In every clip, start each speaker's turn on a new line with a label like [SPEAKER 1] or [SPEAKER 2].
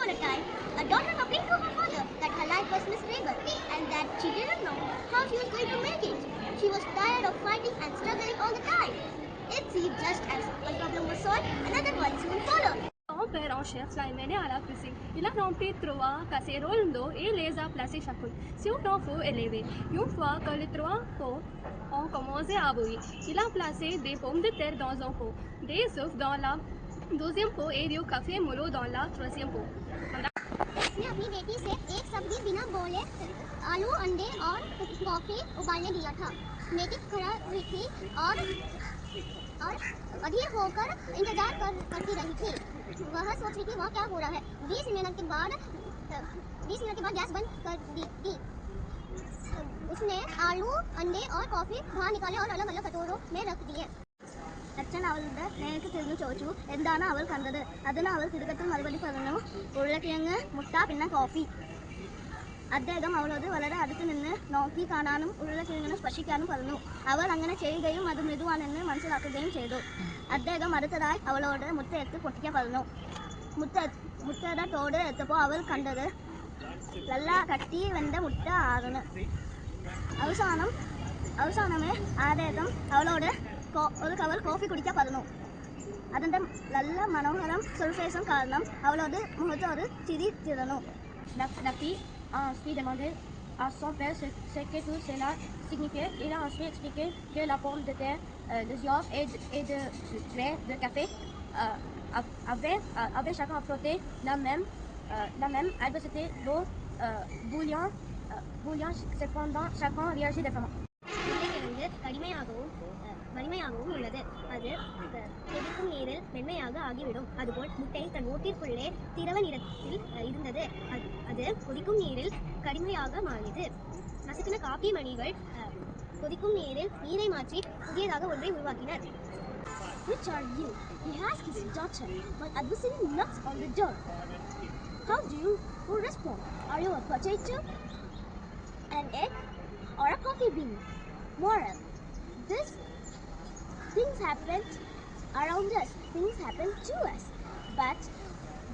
[SPEAKER 1] On a time, a daughter complained to her father that her life was miserable and that she didn't know how she was going to make it. She was tired of fighting and struggling all the time. It seemed just as one problem was solved, another one soon followed.
[SPEAKER 2] Mon père en chef l'a mené à la cuisine. Il a rempli 3 casseroles d'eau et les a placées chacune sur un feu élevé. Une fois que les 3 pots ont commencé à bouillir, il a placé des pommes de terre dans un pot, des œufs dans la deuxième pot et du café mollo dans la troisième pot.
[SPEAKER 1] उसने अपनी बेटी से एक सब्जी बिना बोले आलू अंडे और कॉफी उबालने दिया था। बेटी खड़ा हुई थी और अधीर होकर इंतजार करती रही थी। वह सोच रही थी वह क्या हो रहा है। 20 मिनट के बाद गैस बंद कर दी थी। उसने आलू अंडे और कॉफी बाहर निकाले और अलग अलग कटोरों में रख दिए। അച്ഛൻ അവളുടെ നേർക്ക് തിരിഞ്ഞു ചോദിച്ചു എന്താണ് അവൾ കണ്ടത്. അതിന് അവൾ തിടുക്കത്തിൽ മറുപടി പറഞ്ഞു ഉരുളക്കിഴങ്ങ്, മുട്ട, പിന്നെ കോഫി. അദ്ദേഹം അവളോട് വളരെ അടുത്ത് നിന്ന് നോക്കി കാണാനും ഉരുളക്കിഴങ്ങിനെ സ്പർശിക്കാനും പറഞ്ഞു. അവൾ അങ്ങനെ ചെയ്യുകയും അത് മൃദുവാണെന്ന് മനസ്സിലാക്കുകയും ചെയ്തു. അദ്ദേഹം അടുത്തതായി അവളോട് മുട്ടയെടുത്ത് പൊട്ടിക്കാൻ പറഞ്ഞു. മുട്ടയുടെ തോട് എടുത്തപ്പോൾ അവൾ കണ്ടത് നല്ല കട്ടി വെന്ത മുട്ട ആകുന്നു. അവസാനമേ അദ്ദേഹം അവളോട് ഒരു കവർ കോഫി കുടിക്കാൻ പറഞ്ഞു. അതിൻ്റെ നല്ല മനോഹരം സർഫേസും കാരണം അവളോട് മുഖത്ത് ഒരു ചിരി തിരുന്നു.
[SPEAKER 2] La fille a ensuite demandé à son père ce que tout cela signifiait. Il a ensuite expliqué que la pomme de terre, de yaourt et de lait de café avaient chacun affronté la même adversité. L'eau bouillon, cependant, chacun réagit différemment.
[SPEAKER 1] உருளைக்கிழங்கு கடிமையாகவும் வலிமையாகவும் உள்ளது. அது கொதிக்கும் நீரில் மென்மையாக ஆகிவிடும். அதுபோல் முட்டை தன் ஓட்டிற்குள்ளே திரவ நிறத்தில் இருந்தது. அது கொதிக்கும் நீரில் கடிமையாக மாறியது. நசுக்கின காபி மணிகள் கொதிக்கும் நீரில் நீரை மாற்றி புதியதாக ஒன்றை உருவாக்கினர். Which are you? He asked his daughter, while advising nuts on the door. How do you respond? Are you a potato, an egg, or a coffee bean? Moral: things happen around us, things happen to us, but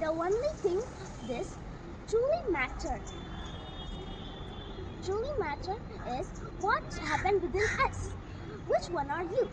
[SPEAKER 1] the only thing this truly matter is what happened within us. Which one are you?